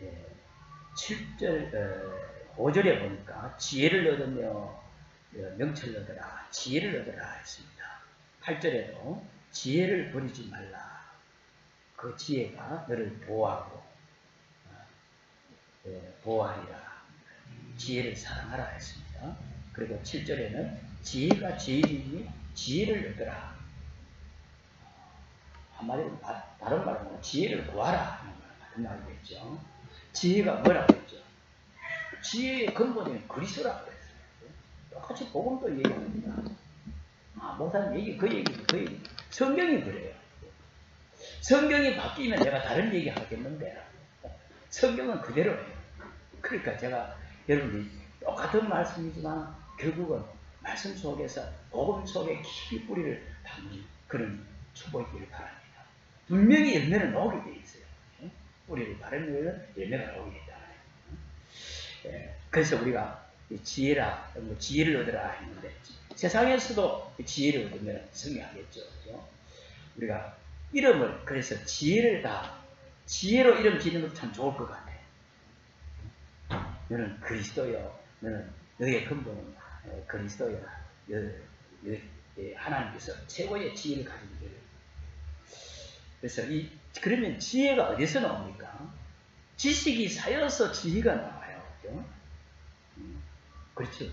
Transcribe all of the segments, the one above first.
예, 7절, 5절에 보니까 지혜를 얻으며 명철을 얻어라, 지혜를 얻어라 했습니다. 8절에도 지혜를 버리지 말라. 그 지혜가 너를 보호하고 보호하리라. 지혜를 사랑하라 했습니다. 그리고 7절에는 지혜가 제일이니 지혜를 얻어라. 한마디로 다른 말로 지혜를 구하라 하는 같은 말이겠죠. 지혜가 뭐라고 했죠? 지혜의 근본은 그리스도라고 했어요. 똑같이 복음도 얘기합니다. 목사님 얘기 그 얘기 성경이 그래요. 성경이 바뀌면 내가 다른 얘기 하겠는데 성경은 그대로예요. 그러니까 제가 여러분들이 똑같은 말씀이지만 결국은 말씀 속에서 복음 속에 깊이 뿌리를 담는 그런 축복이기를 바랍니다. 분명히 열매는 나오게 돼 있어요. 뿌리를 바르면 열매가 나오게 있다. 그래서 우리가 지혜를 얻으라 했는데 세상에서도 지혜를 얻으면 승리하겠죠. 우리가 이름을 그래서 지혜로 이름 지는 것도 참 좋을 것 같아요. 너는 그리스도요. 너는 너의 근본은 그리스도요. 하나님께서 최고의 지혜를 가지고 계세요. 그래서 그러면 지혜가 어디서 나옵니까? 지식이 쌓여서 지혜가 나와요. 그렇죠?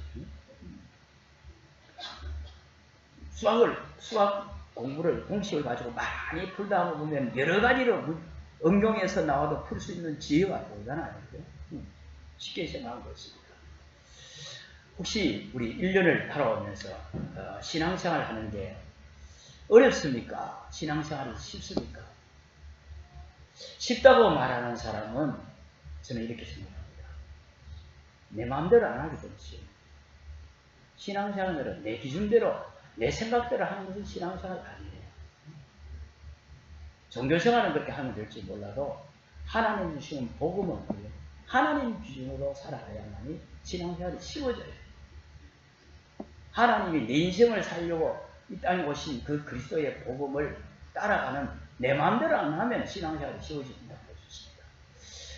수학 공부를 공식을 가지고 많이 풀다 보면 여러 가지로 응용해서 나와도 풀 수 있는 지혜가 보이잖아요. 쉽게 생각한 것입니다. 혹시 우리 1년을 살아오면서 신앙생활 하는 게 어렵습니까? 신앙생활이 쉽습니까? 쉽다고 말하는 사람은 저는 이렇게 생각합니다. 내 마음대로 안 하기 때문에 신앙생활은 내 기준대로 내 생각대로 하는 것은 신앙생활 아니에요. 종교생활은 그렇게 하면 될지 몰라도 하나님 주시는 복음은 하나님 기준으로 살아가야만이 신앙생활이 쉬워져요. 하나님이 내 인생을 살려고 이 땅에 오신 그 그리스도의 복음을 따라가는 내 마음대로 안 하면 신앙생활이 쉬워진다고 할 수 있습니다.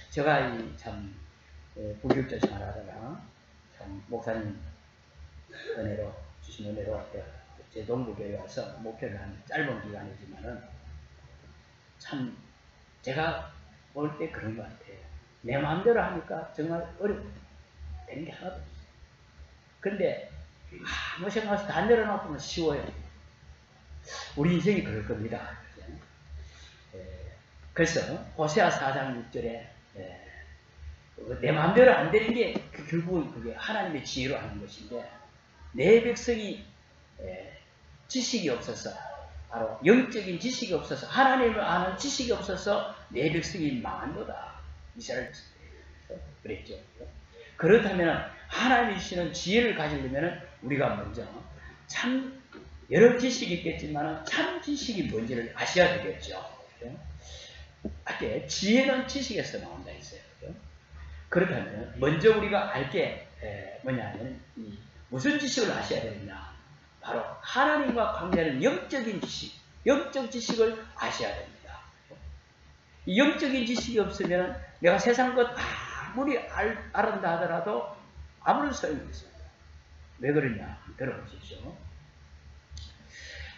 제가 참 부교육자 생활하다가 참 목사님 은혜로 주신 은혜로 제 동부교회에 와서 목회를 한 짧은 기간이지만은 참 제가 볼 때 그런 것 같아요. 내 마음대로 하니까 정말 어렵고 되는 게 하나도 없어요. 근데 아무 생각 없이 다 내려놓으면 쉬워요. 우리 인생이 그럴 겁니다. 그래서 호세아 4장 6절에 내 마음대로 안 되는 게 결국은 그게 하나님의 지혜로 하는 것인데 내 백성이 지식이 없어서 바로 영적인 지식이 없어서 하나님을 아는 지식이 없어서 내 백성이 망한도다. 이스라엘 백성에서 그랬죠. 그렇다면 하나님이 주시는 지혜를 가지려면 우리가 먼저 참 여러 지식이 있겠지만 참 지식이 뭔지를 아셔야 되겠죠. 지혜는 지식에서 나온다 했어요. 그렇다면 먼저 우리가 알 게 뭐냐면 무슨 지식을 아셔야 되느냐. 바로 하나님과 관계하는 영적인 지식, 영적 지식을 아셔야 됩니다. 이 영적인 지식이 없으면 내가 세상 것 아무리 알았다 하더라도 아무런 소용이 없습니다. 왜 그러냐? 들어보십시오.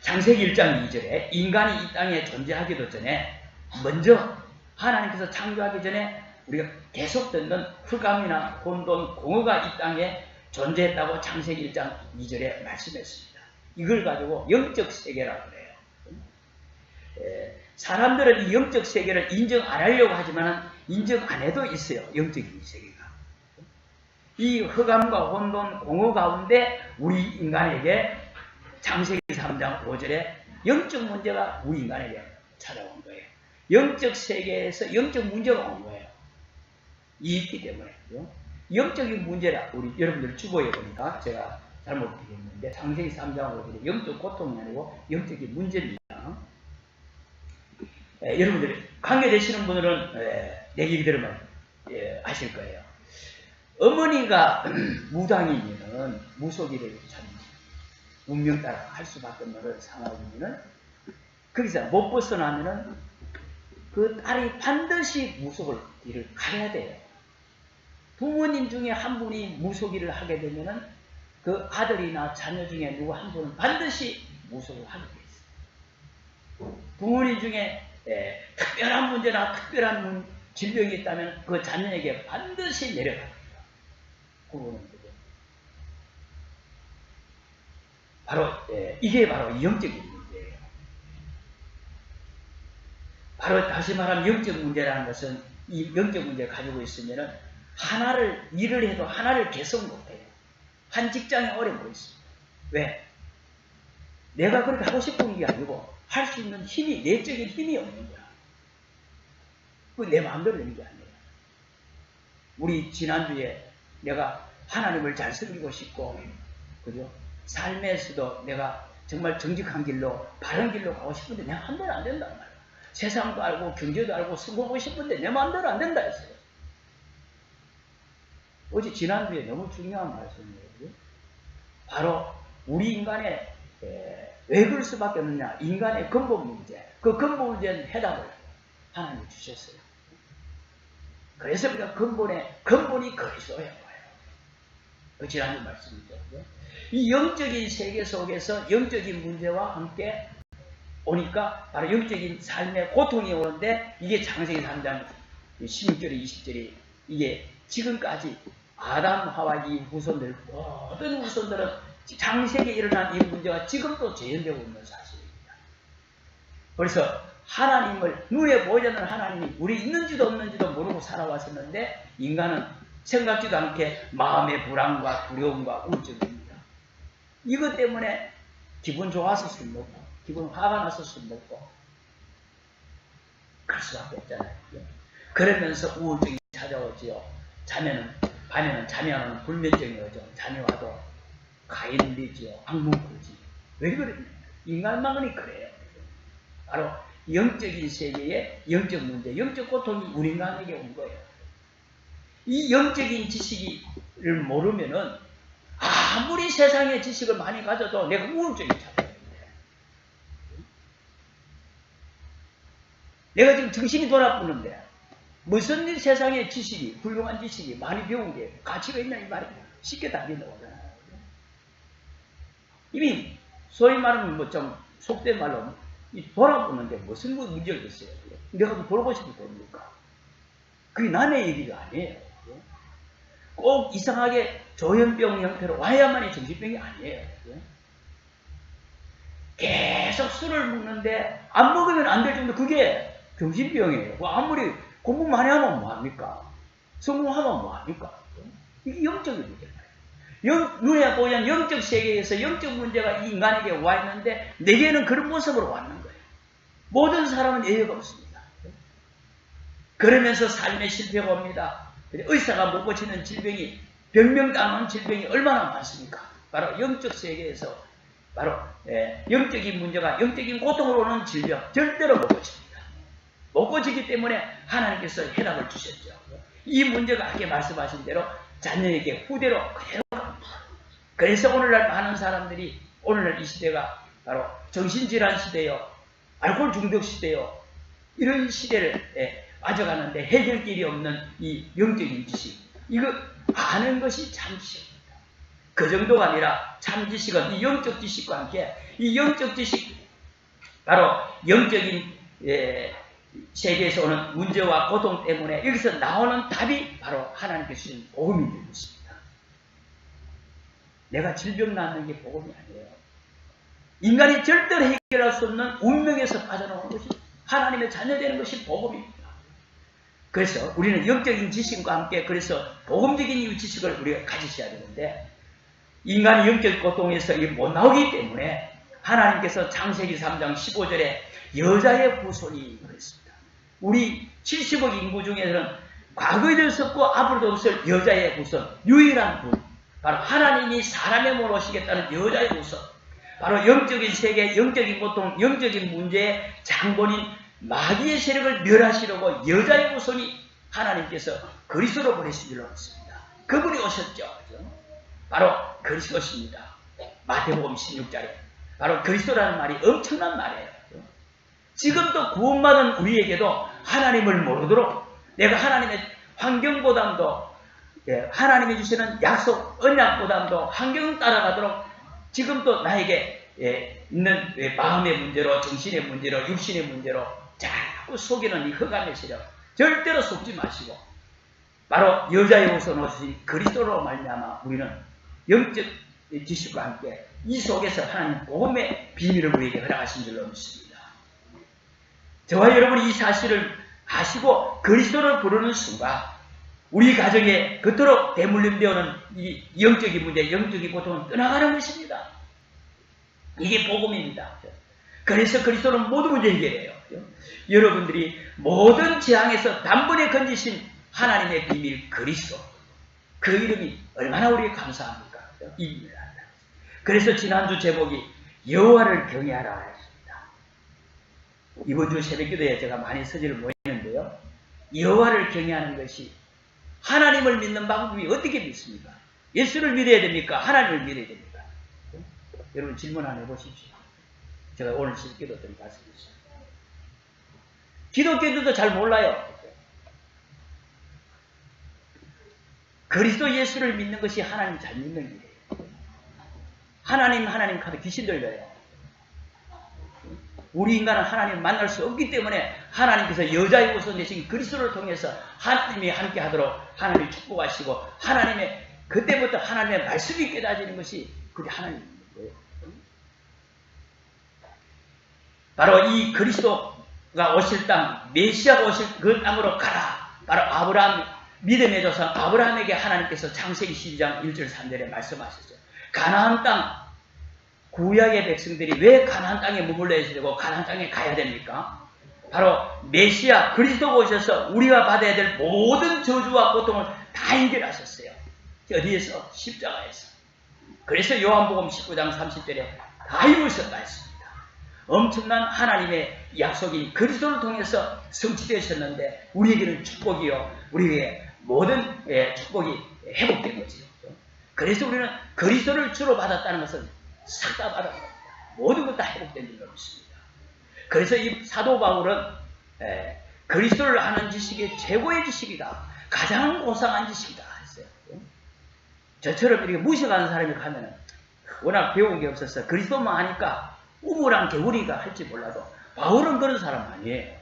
창세기 1장 2절에 인간이 이 땅에 존재하기도 전에 먼저 하나님께서 창조하기 전에 우리가 계속 듣는 흑암이나 혼돈, 공허가 이 땅에 존재했다고 창세기 1장 2절에 말씀했습니다. 이걸 가지고 영적 세계라고 그래요. 사람들은 이 영적 세계를 인정 안 하려고 하지만 인정 안 해도 있어요. 영적인 세계가. 이 흑암과 혼돈, 공허 가운데 우리 인간에게 창세기 3장 5절에 영적 문제가 우리 인간에게 찾아온 거예요. 영적 세계에서 영적 문제가 온 거예요. 이 있기 때문에. 영적인 문제라 우리 여러분들 주보에 보니까 제가 잘못 얘기했는데 창세기 3장 5절에 영적 고통이 아니고 영적인 문제입니다. 여러분들 관계되시는 분들은 내 얘기 들으면 아실 거예요. 어머니가 무당이면 무속이를 참 운명 따라 할 수밖에 없는 상황이면은 거기서 못 벗어나면은 그 딸이 반드시 무속을 일을 가려야 돼요. 부모님 중에 한 분이 무속일을 하게 되면은 그 아들이나 자녀 중에 누구 한 분은 반드시 무속을 하게 돼 있어요. 부모님 중에 특별한 문제나 특별한 질병이 있다면 그 자녀에게 반드시 내려갑니다. 그거는 바로 이게 바로 영적인 문제예요. 바로 다시 말하면 영적 문제라는 것은 이 영적 문제를 가지고 있으면은 하나를 일을 해도 하나를 개선 못해요. 한 직장에 오래 못 있습니다. 왜? 내가 그렇게 하고 싶은 게 아니고 할 수 있는 힘이 내적인 힘이 없는 거야. 그 내 마음대로 되는 게 아니에요. 우리 지난주에 내가 하나님을 잘 섬기고 싶고, 그죠? 삶에서도 내가 정말 정직한 길로, 바른 길로 가고 싶은데 내 마음대로 안 된단 말이야. 세상도 알고 경제도 알고 성공하고 싶은데 내 마음대로 안 된다 했어요. 어제 지난주에 너무 중요한 말씀이에요. 바로 우리 인간의 왜 그럴 수밖에 없느냐, 인간의 근본 문제, 그 근본 문제는 해답을 하나님이 주셨어요. 그래서 우리가 근본이 그리스도예요. 그 지난주 말씀이죠. 이 영적인 세계 속에서 영적인 문제와 함께 오니까 바로 영적인 삶의 고통이 오는데, 이게 창세기 3장 16절에 20절이 이게 지금까지 아담 하와 이 후손들, 모든 후손들은 창세기에 일어난 이 문제가 지금도 재현되고 있는 사실입니다. 그래서 하나님을 눈에 보이지 않는 하나님이 우리 있는지도 없는지도 모르고 살아왔었는데, 인간은 생각지도 않게 마음의 불안과 두려움과 우울증입니다. 이것 때문에 기분 좋았을 수 없고 기분 화가 났을 수 없고 그럴 수밖에 없잖아요. 그러면서 우울증이 찾아오지요. 밤에는 잠이 안 오는 불면증이 오죠. 잠이 와도 가인되지요. 악몽 꾸지. 왜 그러냐? 인간만이 그래요. 바로 영적인 세계의 영적 문제, 영적 고통이 우리 인간에게 온 거예요. 이 영적인 지식을 모르면은 아무리 세상의 지식을 많이 가져도 내가 우울증이 찾아오는데, 내가 지금 정신이 돌아보는데 무슨 세상의 지식이, 훌륭한 지식이 많이 배운 게 가치가 있냐 이 말이 쉽게 답이 나오잖아요. 이미 소위 말하면 뭐 좀 속된 말로 돌아보는데 무슨 문제가 있어요? 내가 뭐 돌아보고 싶을 겁니까? 그게 남의 얘기가 아니에요. 꼭 이상하게 조현병 형태로 와야만이 정신병이 아니에요. 계속 술을 먹는데 안 먹으면 안 될 정도, 그게 정신병이에요. 아무리 공부 많이 하면 뭐합니까? 성공하면 뭐합니까? 이게 영적인 문제예요. 눈에 보이는 영적 세계에서 영적 문제가 이 인간에게 와 있는데 내게는 그런 모습으로 왔는 거예요. 모든 사람은 예외가 없습니다. 그러면서 삶의 실패가 옵니다. 의사가 못 고치는 질병이, 병명당한 질병이 얼마나 많습니까? 바로 영적 세계에서 바로 영적인 문제가, 영적인 고통으로 오는 질병 절대로 못 고칩니다. 못 고치기 때문에 하나님께서 해답을 주셨죠. 이 문제가 아까 말씀하신 대로 자녀에게 후대로 그대로 갑니다. 그래서 오늘날 많은 사람들이, 오늘날 이 시대가 바로 정신질환 시대요, 알코올 중독 시대요, 이런 시대를 빠져가는데 해결길이 없는 이 영적인 지식, 이거 아는 것이 참 지식입니다. 그 정도가 아니라 참 지식은 이 영적 지식과 함께, 이 영적 지식, 바로 영적인 세계에서 오는 문제와 고통 때문에 여기서 나오는 답이 바로 하나님께서 주신 복음이 되고 있습니다. 내가 질병 낫는 게 복음이 아니에요. 인간이 절대로 해결할 수 없는 운명에서 빠져나오는 것이, 하나님의 자녀되는 것이 복음입니다. 그래서 우리는 영적인 지식과 함께, 그래서 복음적인 지식을 우리가 가지셔야 되는데, 인간이 영적 고통에서 못 나오기 때문에 하나님께서 창세기 3장 15절에 여자의 후손이 그랬습니다. 우리 70억 인구 중에서는 과거에도 없었고 앞으로도 없을 여자의 후손, 유일한 분, 바로 하나님이 사람의 몸을 오시겠다는 여자의 후손, 바로 영적인 세계, 영적인 고통, 영적인 문제의 장본인 마귀의 세력을 멸하시려고 여자의 후손이 하나님께서 그리스도로 보내신 줄로 믿습니다. 그분이 오셨죠. 바로 그리스도십니다. 마태복음 16장에 바로 그리스도라는 말이 엄청난 말이에요. 지금도 구원받은 우리에게도 하나님을 모르도록 내가 하나님의 환경보담도 하나님이 주시는 약속, 언약보담도 환경 따라가도록 지금도 나에게 있는 마음의 문제로, 정신의 문제로, 육신의 문제로 자꾸 속이는 이 흑암의 세력 절대로 속지 마시고 바로 여자의 옷을 얻으신 그리스도로 말미암아 우리는 영적 지식과 함께 이 속에서 하나님 복음의 비밀을 우리에게 허락하신 줄로 믿습니다. 저와 여러분이 이 사실을 아시고 그리스도를 부르는 순간 우리 가정에 그토록 대물림되어오는 이 영적인 문제, 영적인 고통은 떠나가는 것입니다. 이게 복음입니다. 그래서 그리스도는 모든 문제 해결해요. 여러분들이 모든 재앙에서 단번에 건지신 하나님의 비밀 그리스도, 그 이름이 얼마나 우리에게 감사합니까? 입니다. 그래서 지난주 제목이 여호와를 경외하라 했습니다. 이번 주 새벽기도에 제가 많이 서지를 모였는데요. 여호와를 경외하는 것이 하나님을 믿는 방법이 어떻게 믿습니까? 예수를 믿어야 됩니까? 하나님을 믿어야 됩니까? 여러분 질문 하나 해보십시오. 제가 오늘 새벽기도 좀 말씀드렸습니다. 기독교인들도 잘 몰라요. 그리스도 예수를 믿는 것이 하나님 잘 믿는 길이에요. 하나님 카드 귀신 들려요. 우리 인간은 하나님을 만날 수 없기 때문에 하나님께서 여자의 옷을 내신 그리스도를 통해서 하나님이 함께 하도록 하나님이 축복하시고 하나님의 그때부터 하나님의 말씀이 깨달아지는 것이 그게 하나님인 거예요. 바로 이 그리스도가 오실 땅, 메시아가 오실 그 땅으로 가라. 바로 아브라함 믿음의 조상 아브라함에게 하나님께서 창세기 12장 1절 3절에 말씀하셨어요. 가나안 땅, 구약의 백성들이 왜 가나안 땅에 머물러야 되고 가나안 땅에 가야 됩니까? 바로 메시아 그리스도가 오셔서 우리가 받아야 될 모든 저주와 고통을 다 해결하셨어요. 어디에서? 십자가에서. 그래서 요한복음 19장 30절에 다 이루셨다 했습니다. 엄청난 하나님의 약속이 그리스도를 통해서 성취되셨는데 우리에게는 축복이요. 우리에게 모든 축복이 회복된 거죠. 그래서 우리는 그리스도를 주로 받았다는 것은 싹 다 받은 겁니다. 모든 것 다 회복된 줄로 믿습니다. 그래서 이 사도 바울은 그리스도를 아는 지식이 최고의 지식이다. 가장 고상한 지식이다 했어요. 저처럼 이렇게 무식하는 사람이 가면 워낙 배운 게 없어서 그리스도만 하니까 우물한 개구리가 할지 몰라도 바울은 그런 사람 아니에요.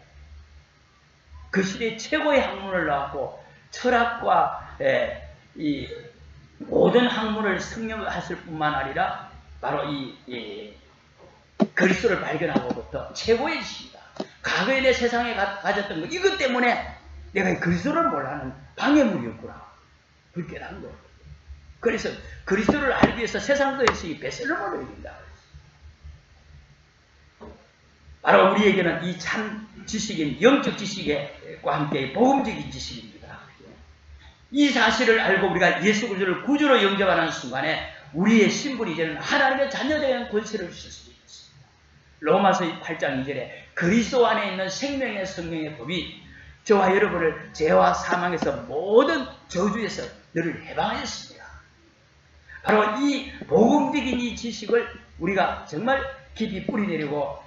그 시대에 최고의 학문을 나왔고 철학과 이 모든 학문을 승려했을 뿐만 아니라 바로 이 그리스도를 발견하고부터 최고의 지식이다. 과거에 내 세상에 가졌던 거 이것 때문에 내가 그리스도를 몰라하는 방해물이었구나. 그걸 깨달은 거예요. 그래서 그리스도를 알기 위해서 세상도에서 이 베셀로몬을 이긴다. 바로 우리에게는 이 참 지식인 영적 지식과 함께 복음적인 지식입니다. 이 사실을 알고 우리가 예수 그리스도를 구주로 영접하는 순간에 우리의 신분이 이제는 하나님의 자녀되는 권세를 주실 수 있습니다. 로마서 8장 2절에 그리스도 안에 있는 생명의 성령의 법이 저와 여러분을 죄와 사망에서 모든 저주에서 너를 해방하였습니다. 바로 이 복음적인 이 지식을 우리가 정말 깊이 뿌리내리고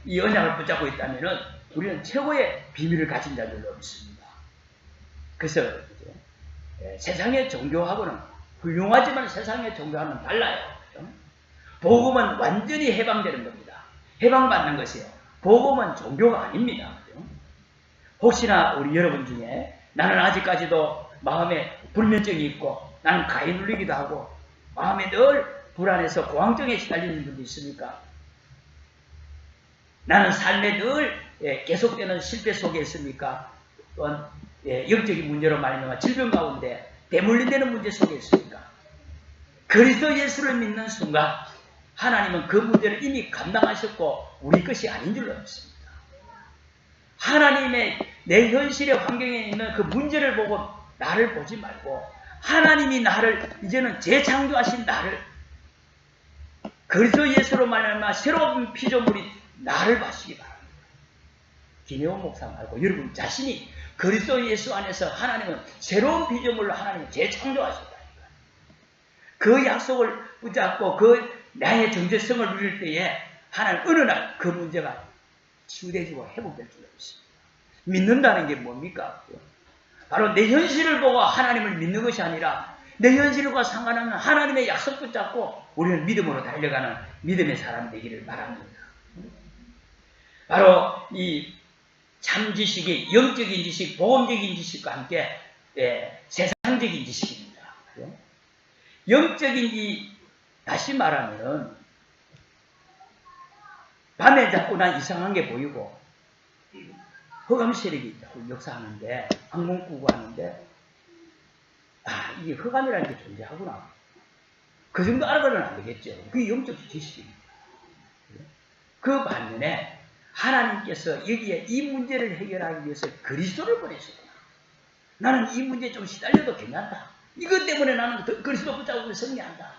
이 언약을 붙잡고 있다면 우리는 최고의 비밀을 가진 자들로 믿습니다. 그래서 세상의 종교하고는 훌륭하지만 세상의 종교와는 달라요. 복음은 완전히 해방되는 겁니다. 해방받는 것이요. 복음은 종교가 아닙니다. 혹시나 우리 여러분 중에 나는 아직까지도 마음에 불면증이 있고 나는 가위 눌리기도 하고 마음에 늘 불안해서 공황증에 시달리는 분도 있습니까? 나는 삶에 늘 계속되는 실패 속에 있습니까? 또한 영적인 문제로 말미암아 질병 가운데 대물림되는 문제 속에 있습니까? 그리스도 예수를 믿는 순간 하나님은 그 문제를 이미 감당하셨고 우리 것이 아닌 줄로 믿습니다. 하나님의 내 현실의 환경에 있는 그 문제를 보고 나를 보지 말고 하나님이 나를 이제는 재창조하신 나를 그리스도 예수로 말미암아 새로운 피조물이 나를 봐주시기 바랍니다. 김혜원 목사 말고 여러분 자신이 그리스도 예수 안에서 하나님은 새로운 피조물로 하나님이 재창조하셨다니까. 그 약속을 붙잡고 그 나의 정체성을 누릴 때에 하나님 어느 날 그 문제가 치유되지고 회복될 줄로 믿습니다. 믿는다는 게 뭡니까? 바로 내 현실을 보고 하나님을 믿는 것이 아니라 내 현실과 상관없는 하나님의 약속 붙잡고 우리는 믿음으로 달려가는 믿음의 사람 되기를 바랍니다. 바로 이 참 지식이 영적인 지식, 복음적인 지식과 함께 세상적인 지식입니다. 영적인 다시 말하면 밤에 자꾸 난 이상한 게 보이고 흑암 세력이 있다고 역사하는데 악몽 꾸고 하는데 이게 흑암이라는 게 존재하구나. 그 정도 알아가면 안 되겠죠. 그게 영적 지식입니다. 그 반면에 하나님께서 여기에 이 문제를 해결하기 위해서 그리스도를 보내셨구나. 나는 이 문제에 좀 시달려도 괜찮다. 이것 때문에 나는 그리스도 붙잡고 승리한다.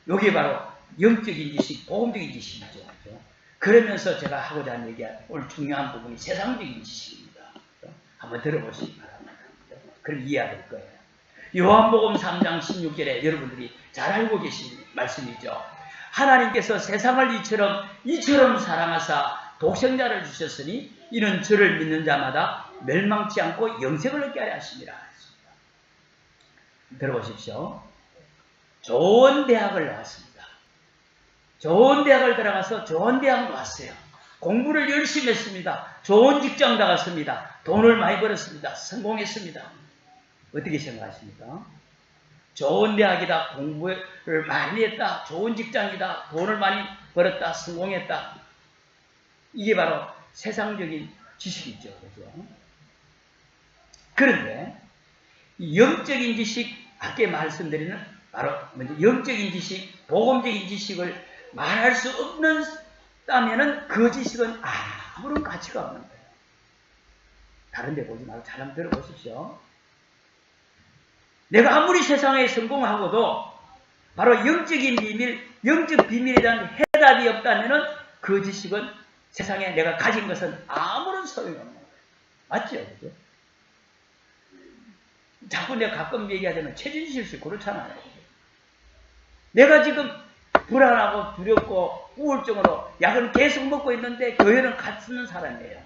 이게 바로 영적인 지식, 복음적인 지식이죠. 그러면서 제가 하고자 하는 얘기가 오늘 중요한 부분이 세상적인 지식입니다. 한번 들어보시기 바랍니다. 그럼 이해가 될 거예요. 요한복음 3장 16절에 여러분들이 잘 알고 계신 말씀이죠. 하나님께서 세상을 이처럼 사랑하사 독생자를 주셨으니 이는 저를 믿는 자마다 멸망치 않고 영생을 얻게 하려 하심이라 했습니다. 들어보십시오. 좋은 대학을 나왔습니다. 좋은 대학을 들어가서 좋은 대학 나왔어요. 공부를 열심히 했습니다. 좋은 직장 나갔습니다. 돈을 많이 벌었습니다. 성공했습니다. 어떻게 생각하십니까? 좋은 대학이다. 공부를 많이 했다. 좋은 직장이다. 돈을 많이 벌었다. 성공했다. 이게 바로 세상적인 지식이죠. 그죠? 그런데 영적인 지식, 아까 말씀드리는 바로 먼저 영적인 지식, 복음적인 지식을 말할 수 없는다면은 그 지식은 아무런 가치가 없는 거예요. 다른 데 보지 말고 잘 한번 들어보십시오. 내가 아무리 세상에 성공하고도 바로 영적인 비밀, 영적 비밀에 대한 해답이 없다면은 그 지식은 세상에 내가 가진 것은 아무런 소용이 없는 거예요. 맞죠? 그죠? 자꾸 내가 가끔 얘기하자면 최진실 씨 그렇잖아요. 내가 지금 불안하고 두렵고 우울증으로 약을 계속 먹고 있는데 교회는 갇히는 사람이에요.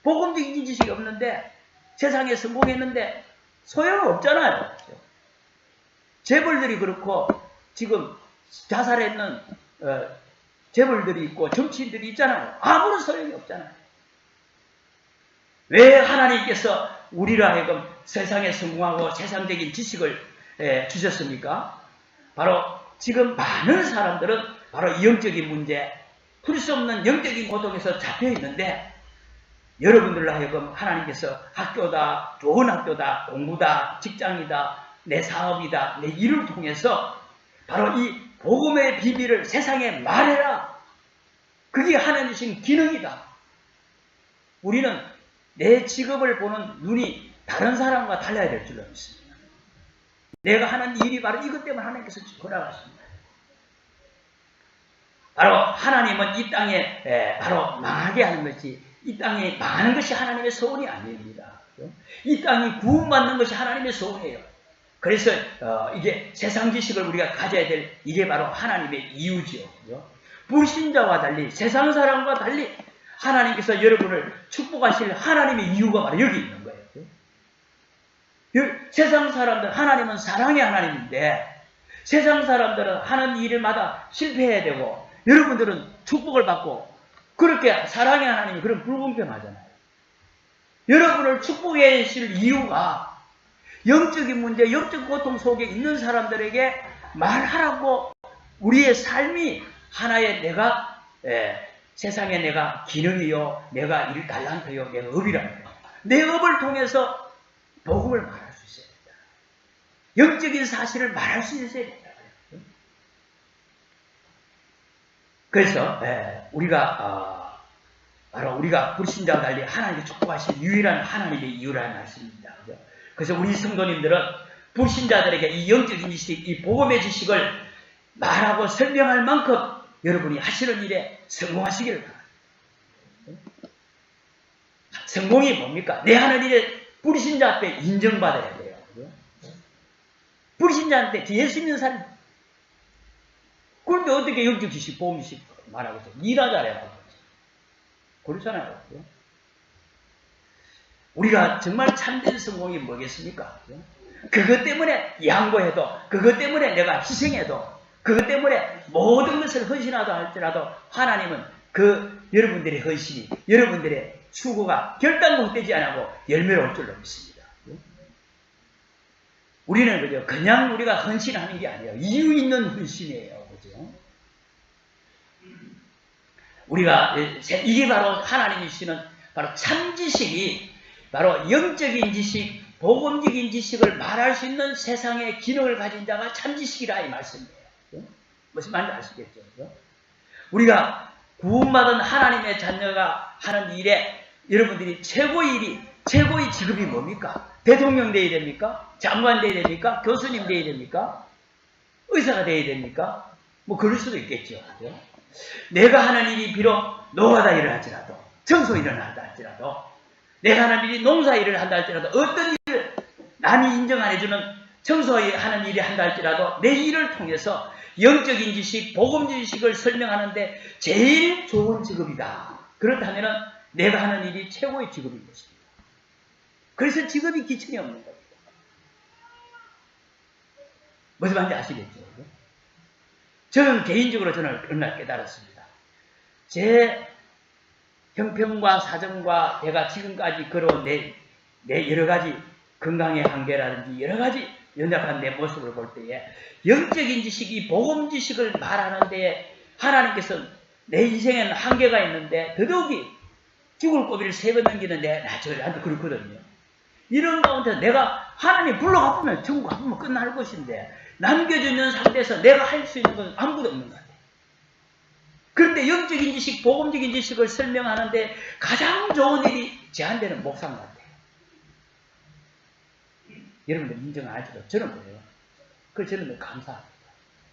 복음적인 지식이 없는데 세상에 성공했는데 소용없잖아요. 재벌들이 그렇고 지금 자살했는 재벌들이 있고 정치인들이 있잖아요. 아무런 소용이 없잖아요. 왜 하나님께서 우리로 하여금 세상에 성공하고 세상적인 지식을 주셨습니까? 바로 지금 많은 사람들은 바로 영적인 문제, 풀 수 없는 영적인 고통에서 잡혀 있는데 여러분들로 하여금 하나님께서 학교다, 좋은 학교다, 공부다, 직장이다, 내 사업이다, 내 일을 통해서 바로 이 복음의 비밀을 세상에 말해라. 그게 하나님 주신 기능이다. 우리는 내 직업을 보는 눈이 다른 사람과 달라야 될 줄로 믿습니다. 내가 하는 일이 바로 이것 때문에 하나님께서 허락하십니다. 바로 하나님은 이 땅에 바로 망하게 하는 것이, 이 땅에 많은 것이 하나님의 소원이 아닙니다. 이 땅이 구원받는 것이 하나님의 소원이에요. 그래서 이게 세상 지식을 우리가 가져야 될 이게 바로 하나님의 이유지요. 불신자와 달리 세상 사람과 달리 하나님께서 여러분을 축복하실 하나님의 이유가 바로 여기 있는 거예요. 세상 사람들, 하나님은 사랑의 하나님인데 세상 사람들은 하는 일마다 실패해야 되고 여러분들은 축복을 받고 그렇게 사랑의 하나님이 그런 불공평하잖아요. 여러분을 축복해 주실 이유가 영적인 문제, 영적 고통 속에 있는 사람들에게 말하라고 우리의 삶이 하나의 내가 세상에 내가 기능이요, 내가 일 달란트요, 내가 업이라는 거예요. 내 업을 통해서 복음을 말할 수 있어야 된다. 영적인 사실을 말할 수 있어야 된다. 그래서 우리가 바로 우리가 불신자와 달리 하나님께 축복하신 유일한 하나님의 이유라는 말씀입니다. 그래서 우리 성도님들은 불신자들에게 이 영적인 지식, 이 복음의 지식을 말하고 설명할 만큼 여러분이 하시는 일에 성공하시기를 바랍니다. 성공이 뭡니까? 내 하는 일에 불신자 앞에 인정받아야 돼요. 불신자한테 예수 믿는 사람, 그런데 어떻게 영적 지식, 복음 지식 말하고 있어요? 일하자래요. 그렇잖아요. 우리가 정말 참된 성공이 뭐겠습니까? 그것 때문에 양보해도, 그것 때문에 내가 희생해도, 그것 때문에 모든 것을 헌신하다 할지라도 하나님은 그 여러분들의 헌신이, 여러분들의 수고가 결단공되지 않고 열매를 올 줄로 믿습니다. 우리는 그냥 우리가 헌신하는 게 아니에요. 이유 있는 헌신이에요. 그죠? 우리가 이게 바로 하나님이 주시는 바로 참지식이 바로 영적인 지식, 복음적인 지식을 말할 수 있는 세상의 기능을 가진 자가 참지식이라 이 말씀이에요. 무슨 말인지 아시겠죠? 우리가 구원받은 하나님의 자녀가 하는 일에 여러분들이 최고의 직업이 뭡니까? 대통령 되어야 됩니까? 장관 되어야 됩니까? 교수님 되어야 됩니까? 의사가 되어야 됩니까? 뭐 그럴 수도 있겠죠. 그죠? 내가 하는 일이 비록 노가다 일을 할지라도, 청소 일을 한다 할지라도, 내가 하는 일이 농사 일을 한다 할지라도, 어떤 일을 남이 인정 안 해주는 청소하는 일을 한다 할지라도 내 일을 통해서 영적인 지식, 복음 지식을 설명하는데 제일 좋은 직업이다. 그렇다면 내가 하는 일이 최고의 직업인 것입니다. 그래서 직업이 기천이 없는 겁니다. 무슨 말인지 아시겠죠? 저는 개인적으로 얼마나 깨달았습니다. 제 형편과 사정과 내가 지금까지 걸어온 내 여러 가지 건강의 한계라든지 여러 가지 연약한 내 모습을 볼 때에 영적인 지식이 복음 지식을 말하는 데에 하나님께서 내 인생에는 한계가 있는데 더더욱이 죽을 고비를 3번 넘기는 저한테 그렇거든요. 이런 가운데 내가 하나님 불러가보면 천국 가보면 끝날 것인데 남겨주는 상태에서 내가 할 수 있는 건 아무것도 없는 것 같아요. 그런데 영적인 지식, 복음적인 지식을 설명하는데 가장 좋은 일이 제한되는 목사인 것 같아요. 여러분들 인정 안 할지도 저는 그래요. 그래서 저는 감사합니다.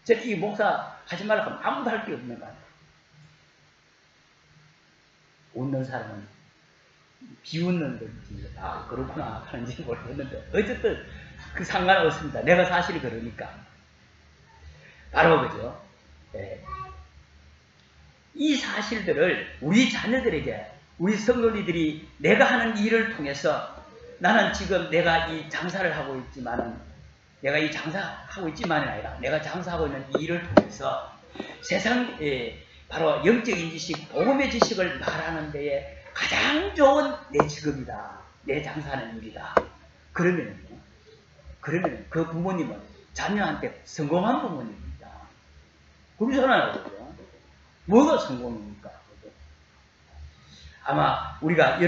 저는 이 목사 하지 말라고 하면 아무도 할 게 없는 것 같아요. 웃는 사람은 비웃는 건지 그렇구나 하는지 모르겠는데 어쨌든 그 상관없습니다. 내가 사실 그러니까. 바로 그죠. 이 사실들을 우리 자녀들에게 우리 성도님들이 내가 하는 일을 통해서 나는 지금 내가 이 장사를 하고 있지만은 내가 이 장사하고 있지만이 아니라 내가 장사하고 있는 이 일을 통해서 세상에 바로 영적인 지식, 복음의 지식을 말하는 데에 가장 좋은 내 직업이다. 내 장사하는 일이다. 그러면 그 부모님은 자녀한테 성공한 부모님입니다. 그러잖아요. 그죠? 뭐가 성공입니까? 아마 우리가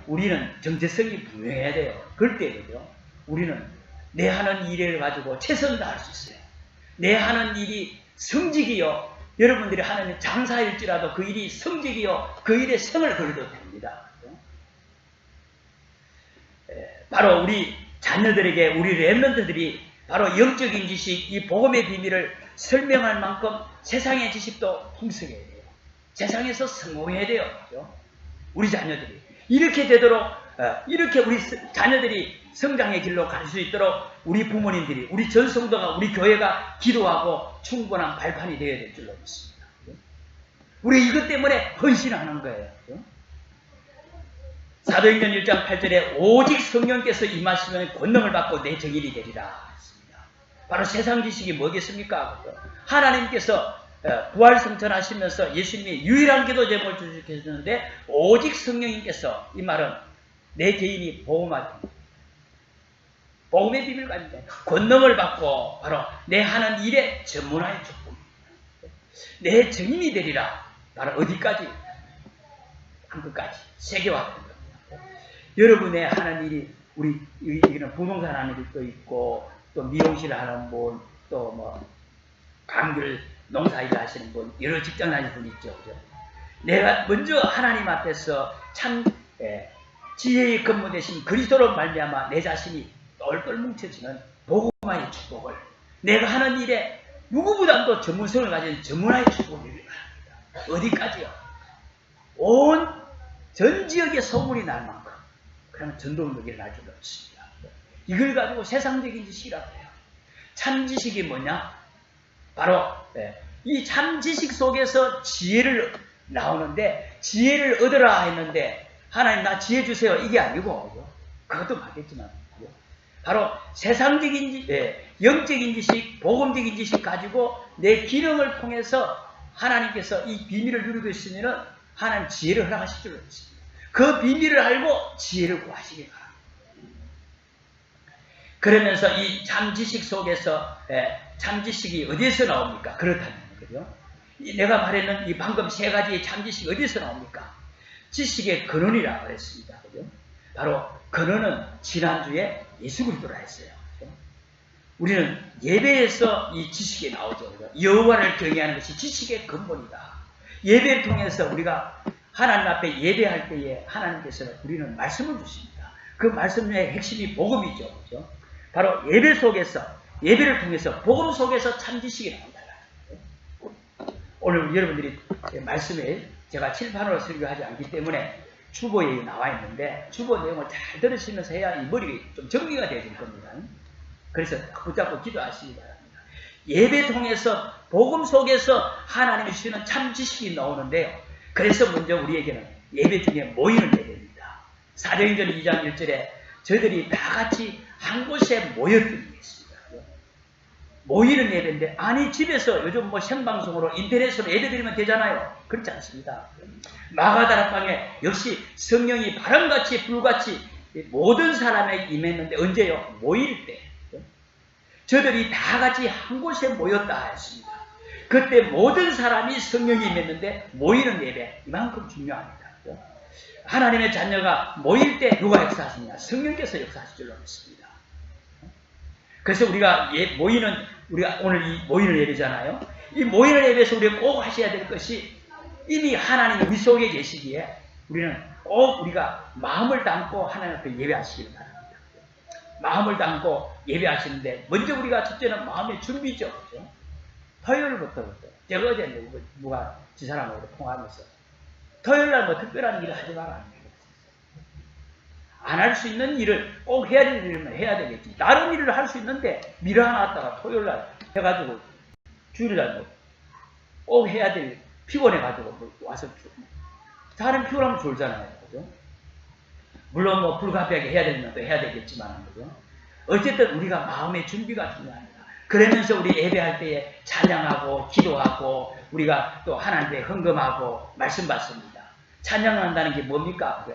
우리는 정체성이 분명해야 돼요. 그럴 때 그죠? 우리는 내 하는 일을 가지고 최선을 다할 수 있어요. 내 하는 일이 성직이요. 여러분들이 하는 장사일지라도 그 일이 성직이요. 그 일에 성을 걸어도 됩니다. 그죠? 바로 우리 자녀들에게 우리 렘넌트들이 바로 영적인 지식, 이 복음의 비밀을 설명할 만큼 세상의 지식도 풍성해야 돼요. 세상에서 성공해야 돼요. 그죠? 우리 자녀들이 이렇게 되도록 이렇게 우리 자녀들이 성장의 길로 갈 수 있도록 우리 부모님들이 우리 전 성도가 우리 교회가 기도하고 충분한 발판이 되어야 될 줄로 믿습니다. 우리 이것 때문에 헌신하는 거예요. 사도행전 1장 8절에 오직 성령께서 임하시면 권능을 받고 내 증인이 되리라 했습니다. 바로 세상 지식이 뭐겠습니까? 하나님께서 부활성천하시면서 예수님이 유일한 기도 제목을 주셨는데 오직 성령님께서 이 말은 내 개인이 복음의 비밀을 가지고 권능을 받고 바로 내 하는 일에 전문화의 축복 내 증인이 되리라. 바로 어디까지? 땅끝까지 세계화된 겁니다. 여러분의 하는 일이 우리는 부동산 하는 일도 있고 또 미용실 하는 분 또 뭐 감귤 농사일 하시는 분, 여러 직장 다니는 분 있죠. 그죠? 내가 먼저 하나님 앞에서 참 지혜의 근무 대신 그리스도로 말미암아 내 자신이 똘똘 뭉쳐지는 복음화의 축복을 내가 하는 일에 누구보다도 전문성을 가진 전문화의 축복을 바랍니다. 어디까지요? 온 전 지역에 소문이 날 만큼 그러면 전도운동이 일어날 줄로 믿습니다. 이걸 가지고 세상적인 지식이라고 해요. 참 지식이 뭐냐? 바로 이 참 지식 속에서 지혜를 나오는데 지혜를 얻으라 했는데 하나님 나 지혜 주세요 이게 아니고 그것도 맞겠지만 바로 세상적인 영적인 지식, 복음적인 지식 가지고 내 기능을 통해서 하나님께서 이 비밀을 누리고 있으면 하나님 지혜를 허락하실 줄 믿습니다. 그 비밀을 알고 지혜를 구하시기 바랍니다. 그러면서 이 참지식 속에서 참지식이 어디에서 나옵니까? 그렇다면 그죠? 내가 말했는 이 방금 세 가지의 참지식이 어디에서 나옵니까? 지식의 근원이라고 그랬습니다. 그죠? 바로 근원은 지난주에 예수 그리스도라 했어요. 그죠? 우리는 예배에서 이 지식이 나오죠. 그죠? 여호와를 경외하는 것이 지식의 근본이다. 예배를 통해서 우리가 하나님 앞에 예배할 때에 하나님께서 우리는 말씀을 주십니다. 그 말씀의 핵심이 복음이죠. 그죠? 바로 예배 속에서, 예배를 통해서, 복음 속에서 참지식이 나온다. 오늘 여러분들이 말씀에 제가 칠판으로 설교하지 않기 때문에 주보에 나와 있는데 주보 내용을 잘 들으시면서 해야 이 머리가 좀 정리가 되어질 겁니다. 그래서 붙잡고 기도하시기 바랍니다. 예배 통해서 복음 속에서 하나님이 주시는 참지식이 나오는데요. 그래서 먼저 우리에게는 예배 중에 모이는 예배입니다. 사도행전 2장 1절에 저희들이 다 같이 한 곳에 모였던 게 있습니다. 모이는 예배인데 아니 집에서 요즘 뭐 생방송으로 인터넷으로 예배드리면 되잖아요. 그렇지 않습니다. 마가다락방에 역시 성령이 바람같이 불같이 모든 사람에게 임했는데 언제요? 모일 때. 저들이 다 같이 한 곳에 모였다 했습니다. 그때 모든 사람이 성령이 임했는데 모이는 예배 이만큼 중요합니다. 하나님의 자녀가 모일 때 누가 역사하시냐? 성령께서 역사하실 줄로 믿습니다. 그래서 우리가 우리가 오늘 이 모이는 예배잖아요. 이 모이는 예배에서 우리가 꼭 하셔야 될 것이 이미 하나님이 우리 속에 계시기에 우리는 꼭 우리가 마음을 담고 하나님 앞에 예배하시길 바랍니다. 마음을 담고 예배하시는데 먼저 우리가 첫째는 마음의 준비죠. 그렇죠? 토요일부터 제가 어제 누가 지사람하고 통화하면서 토요일날 뭐 특별한 일을 하지 마라. 안 할 수 있는 일을 꼭 해야 될 일은 해야 되겠지. 다른 일을 할 수 있는데 미뤄놨다가 토요일날 해가지고 주일날 꼭 해야 될 피곤해가지고 와서 사람 피곤하면 졸잖아요. 그죠? 물론 뭐 불가피하게 해야 되는 것도 해야 되겠지만 그죠? 어쨌든 우리가 마음의 준비가 중요합니다. 그러면서 우리 예배할 때에 찬양하고 기도하고 우리가 또 하나님께 헌금하고 말씀 받습니다. 찬양한다는 게 뭡니까?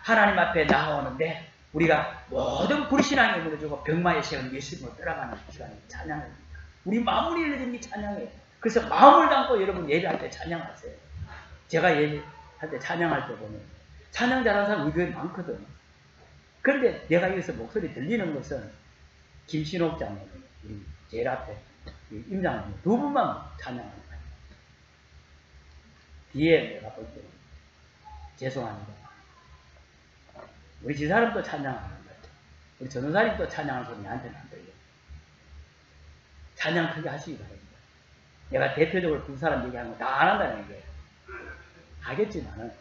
하나님 앞에 나오는데 우리가 모든 불신앙에 무너지고 병마에 세운 예수님을 따라가는 시간이 찬양입니다. 우리 마음을 열리는 게 찬양이에요. 그래서 마음을 담고 여러분 예배할 때 찬양하세요. 제가 예배할 때 찬양할 때 보면 찬양 잘하는 사람 우리 교회 많거든. 그런데 내가 여기서 목소리 들리는 것은 김신옥 장로님, 제일 앞에 임장로님 두 분만 찬양하는 거예요. 뒤에 내가 볼 때 죄송합니다. 우리 지사람도 찬양하는 거예요. 우리 전도사님도 찬양하는 소리 나한테는 안 들려요. 찬양 크게 하시기 바랍니다. 내가 대표적으로 두 사람 얘기하는 거 다 안 한다는 얘기예요. 하겠지만은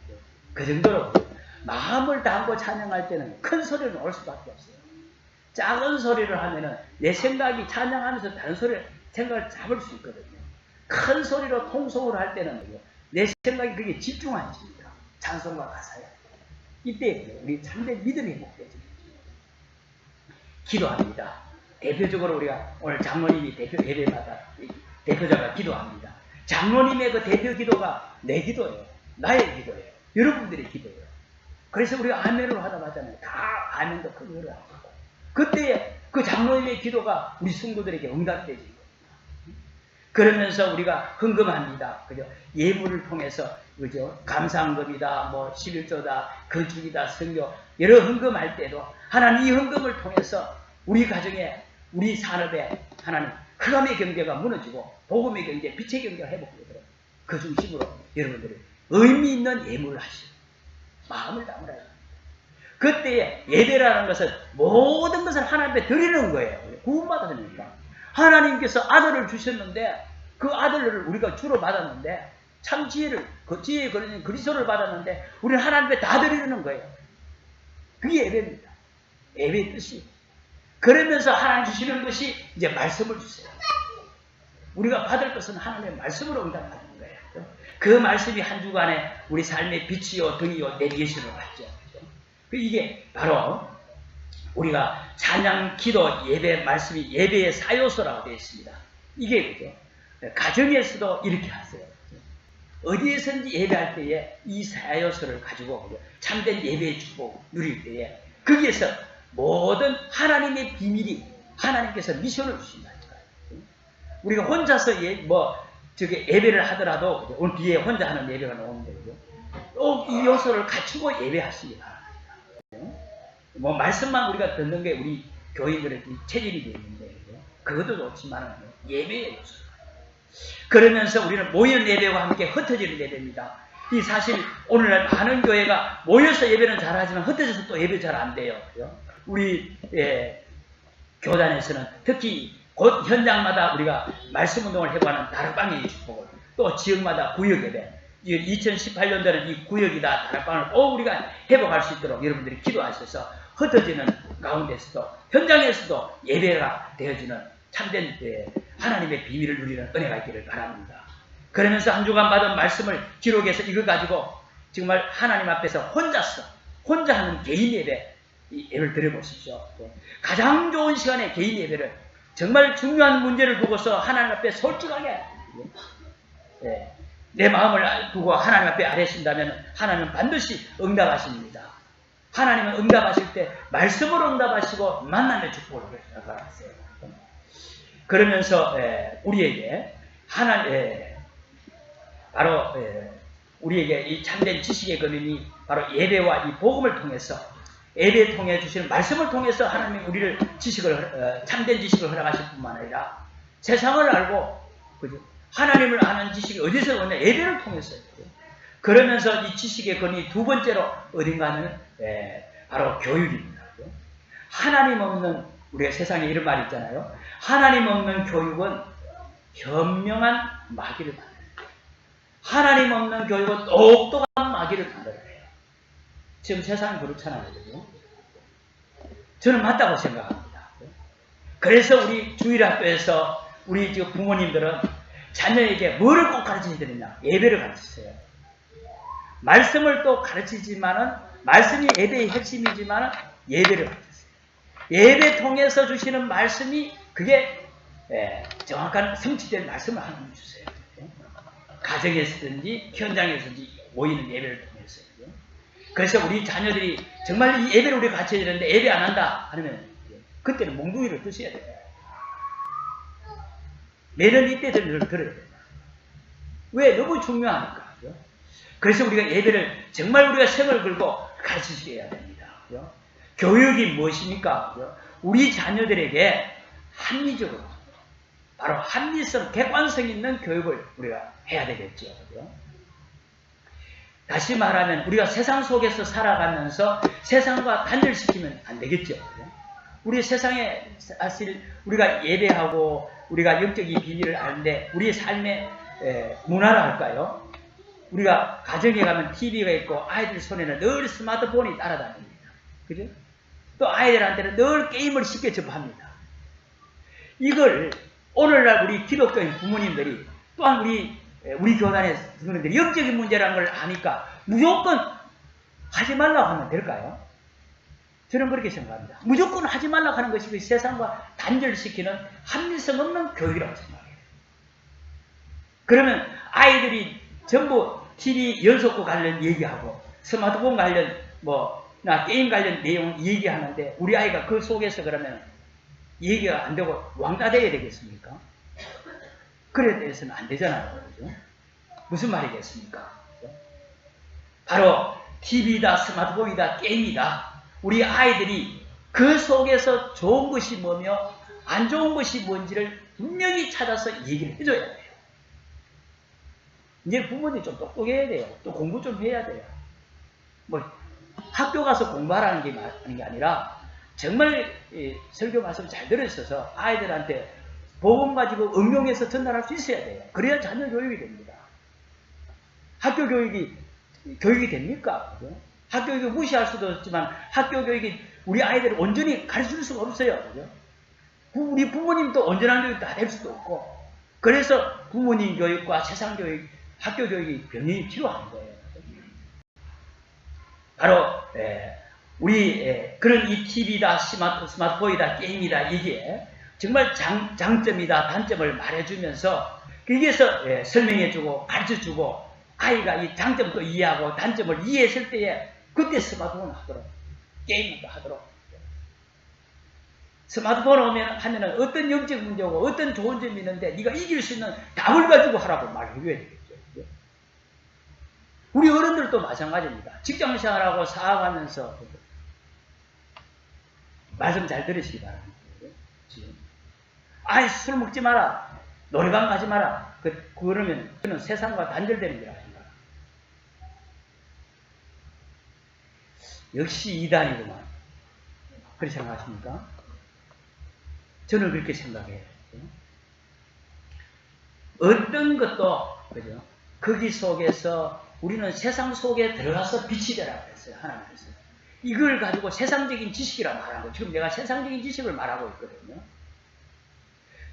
그 정도로 마음을 담고 찬양할 때는 큰 소리를 올 수밖에 없어요. 작은 소리를 하면은 내 생각이 찬양하면서 다른 생각을 잡을 수 있거든요. 큰 소리로 통성으로 할 때는 내 생각이 그게 집중해집니다. 찬송과 가사에. 이때 우리 참된 믿음이 회복되죠. 기도합니다. 대표적으로 우리가 오늘 장로님이 대표 예배마다 대표자가 기도합니다. 장로님의 그 대표 기도가 내 기도예요. 나의 기도예요. 여러분들의 기도예요. 그래서 우리가 아멘으로 하다 맞잖아요. 다 아멘도 크게 하고. 그때 그 장로님의 기도가 우리 성도들에게 응답되지. 그러면서 우리가 헌금합니다. 그죠? 예물을 통해서, 그죠? 감사헌금이다, 뭐 11조다, 건축이다, 선교, 여러 헌금할 때도 하나님 이 헌금을 통해서 우리 가정에, 우리 산업에 하나님 흑암의 경제가 무너지고 복음의 경제, 빛의 경제가 회복되도록 그 중심으로 여러분들이 의미 있는 예물을 하시고 마음을 담으라. 그때 예배라는 것은 모든 것을 하나님 앞에 드리는 거예요. 구원받았으니까. 하나님께서 아들을 주셨는데 그 아들을 우리가 주로 받았는데 참 지혜를, 그 지혜에 걸린 그리스도를 받았는데 우리는 하나님 앞에 다 드리는 거예요. 그게 예배입니다. 예배의 뜻이. 그러면서 하나님 주시는 것이 이제 말씀을 주세요. 우리가 받을 것은 하나님의 말씀으로 응답하는 거예요. 그 말씀이 한 주간에 우리 삶의 빛이요 등이요 내비게이션을 받죠. 이게 바로 우리가 찬양, 기도, 예배 말씀이 예배의 사요소라고 되어 있습니다. 이게 그죠? 가정에서도 이렇게 하세요. 어디에서든지 예배할 때에 이 사요소를 가지고 참된 예배의 축복 누릴 때에 거기에서 모든 하나님의 비밀이 하나님께서 미션을 주신다니까요. 우리가 혼자서 예배를 하더라도 오늘 뒤에 혼자 하는 예배가 나오는데 꼭 이 요소를 갖추고 예배하시기 바랍니다. 말씀만 우리가 듣는 게 우리 교인들의 체질이 되어 있는데 그것도 좋지만 예배의 요소. 그러면서 우리는 모이는 예배와 함께 흩어지는 예배입니다. 이 사실 오늘날 많은 교회가 모여서 예배는 잘하지만 흩어져서 또 예배 잘 안 돼요. 우리 교단에서는 특히 곧 현장마다 우리가 말씀 운동을 해보는 다락방의 축복을 또 지역마다 구역 예배 2018년도에는 이 구역이다 다락방을 꼭 우리가 회복할 수 있도록 여러분들이 기도하셔서 흩어지는 가운데서도 현장에서도 예배가 되어지는 참된 하나님의 비밀을 누리는 은혜가 있기를 바랍니다. 그러면서 한 주간 받은 말씀을 기록해서 이거 가지고 정말 하나님 앞에서 혼자 하는 개인 예배를 드려보십시오. 가장 좋은 시간에 개인 예배를 정말 중요한 문제를 두고서 하나님 앞에 솔직하게 내 마음을 두고 하나님 앞에 아뢰신다면 하나님은 반드시 응답하십니다. 하나님은 응답하실 때 말씀으로 응답하시고 만남의 축복을 허락하세요. 그러면서 우리에게 바로 우리에게 이 참된 지식의 근원이 바로 예배와 이 복음을 통해서 예배를 통해 주시는 말씀을 통해서 하나님이 우리를 참된 지식을 허락하실 뿐만 아니라 세상을 알고 그죠? 하나님을 아는 지식이 어디서 오냐? 예배를 통해서. 그러면서 이 지식의 근원이 두 번째로 어딘가는 바로 교육입니다. 하나님 없는 우리가 세상에 이런 말이 있잖아요. 하나님 없는 교육은 현명한 마귀를 만들어요. 하나님 없는 교육은 똑똑한 마귀를 만들어요. 지금 세상이 그렇잖아요. 저는 맞다고 생각합니다. 그래서 우리 주일학교에서 우리 지금 부모님들은 자녀에게 뭐를 꼭 가르치셔야 되느냐? 예배를 가르치세요. 말씀을 또 가르치지만은 말씀이 예배의 핵심이지만은 예배를 가르치세요. 예배 통해서 주시는 말씀이 그게 정확한 성취된 말씀을 하나님 주세요. 가정에서든지 현장에서든지 모이는 예배를 통해서. 그래서 우리 자녀들이 정말 이 예배를 우리가 같이 해야 되는데 예배 안 한다 하면 그때는 몽둥이를 드셔야 돼요. 매년 이때 들어야 돼요. 왜? 너무 중요하니까. 그래서 우리가 예배를 정말 우리가 생을 걸고 가르치게 해야 됩니다. 교육이 무엇입니까? 우리 자녀들에게 합리적으로 바로 합리성, 객관성 있는 교육을 우리가 해야 되겠죠. 다시 말하면 우리가 세상 속에서 살아가면서 세상과 단절시키면 안 되겠죠. 우리 세상에 사실 우리가 예배하고 우리가 영적인 비밀을 아는데 우리의 삶의 문화라 할까요? 우리가 가정에 가면 TV가 있고 아이들 손에는 늘 스마트폰이 따라다닙니다. 그죠? 또 아이들한테는 늘 게임을 쉽게 접합니다. 이걸 오늘날 우리 기독교인 부모님들이 또한 우리 교단의 부모님들이 영적인 문제라는 걸 아니까 무조건 하지 말라고 하면 될까요? 저는 그렇게 생각합니다. 무조건 하지 말라고 하는 것이 그 세상과 단절시키는 합리성 없는 교육이라고 생각해요. 그러면 아이들이 전부 TV 연속극 관련 얘기하고 스마트폰 관련 게임 관련 내용 얘기하는데 우리 아이가 그 속에서 그러면 얘기가 안 되고 왕따 돼야 되겠습니까? 그래야 돼서는 안 되잖아요. 그렇죠? 무슨 말이겠습니까? 바로 TV다, 스마트폰이다, 게임이다. 우리 아이들이 그 속에서 좋은 것이 뭐며 안 좋은 것이 뭔지를 분명히 찾아서 얘기를 해줘야 돼요. 이제 부모님이 좀 똑똑해야 돼요. 또 공부 좀 해야 돼요. 학교 가서 공부하라는 게 아니라 정말 설교 말씀 잘 들으셔서 아이들한테 복음 가지고 응용해서 전달할 수 있어야 돼요. 그래야 자녀 교육이 됩니다. 학교 교육이 됩니까? 그죠? 학교 교육을 무시할 수도 없지만 학교 교육이 우리 아이들을 온전히 가르칠 수가 없어요. 그죠? 우리 부모님도 온전한 교육 다 될 수도 없고 그래서 부모님 교육과 세상 교육 학교 교육이 병행이 필요한 거예요. 바로 우리 그런 이 TV다, 스마트폰이다, 게임이다, 이게 정말 장점이다, 단점을 말해주면서 거기에서 설명해주고 가르쳐주고 아이가 이 장점도 이해하고 단점을 이해했을 때에 그때 스마트폰 하도록 게임도 하도록 스마트폰 하면은 어떤 영적 문제고 어떤 좋은 점이 있는데 네가 이길 수 있는 답을 가지고 하라고 말해줘야 되겠죠. 우리 어른들도 마찬가지입니다. 직장생활하고 사업하면서 말씀 잘 들으시기 바랍니다. 아이 술 먹지 마라. 노래방 가지 마라. 그러면 그는 세상과 단절되는 줄 아십니까? 역시 이단이구만. 그렇게 생각하십니까? 저는 그렇게 생각해요. 어떤 것도 그죠? 거기 속에서 우리는 세상 속에 들어가서 빛이 되라고 했어요. 하나님께서. 이걸 가지고 세상적인 지식이라고 말하고 지금 내가 세상적인 지식을 말하고 있거든요.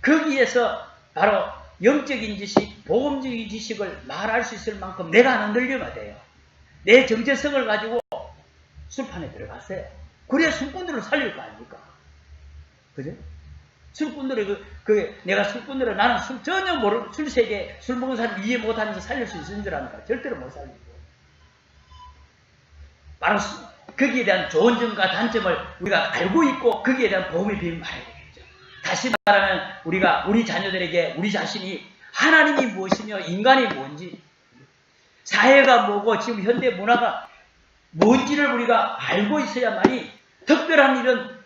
거기에서 바로 영적인 지식, 복음적인 지식을 말할 수 있을 만큼 내가 하나 늘려야 돼요. 내 정체성을 가지고 술판에 들어갔어요. 그래야 술꾼들을 살릴 거 아닙니까? 그죠? 술꾼들을 내가 술꾼들을 나는 전혀 술세계 술 먹는 사람 이해 못하면서 살릴 수 있는 줄 아니까 절대로 못 살리고 바로 거기에 대한 좋은 점과 단점을 우리가 알고 있고 거기에 대한 복음의 비밀을 말해야 되겠죠. 다시 말하면 우리 자녀들에게 우리 자신이 하나님이 무엇이며 인간이 뭔지 사회가 뭐고 지금 현대 문화가 뭔지를 우리가 알고 있어야만이 특별한 일은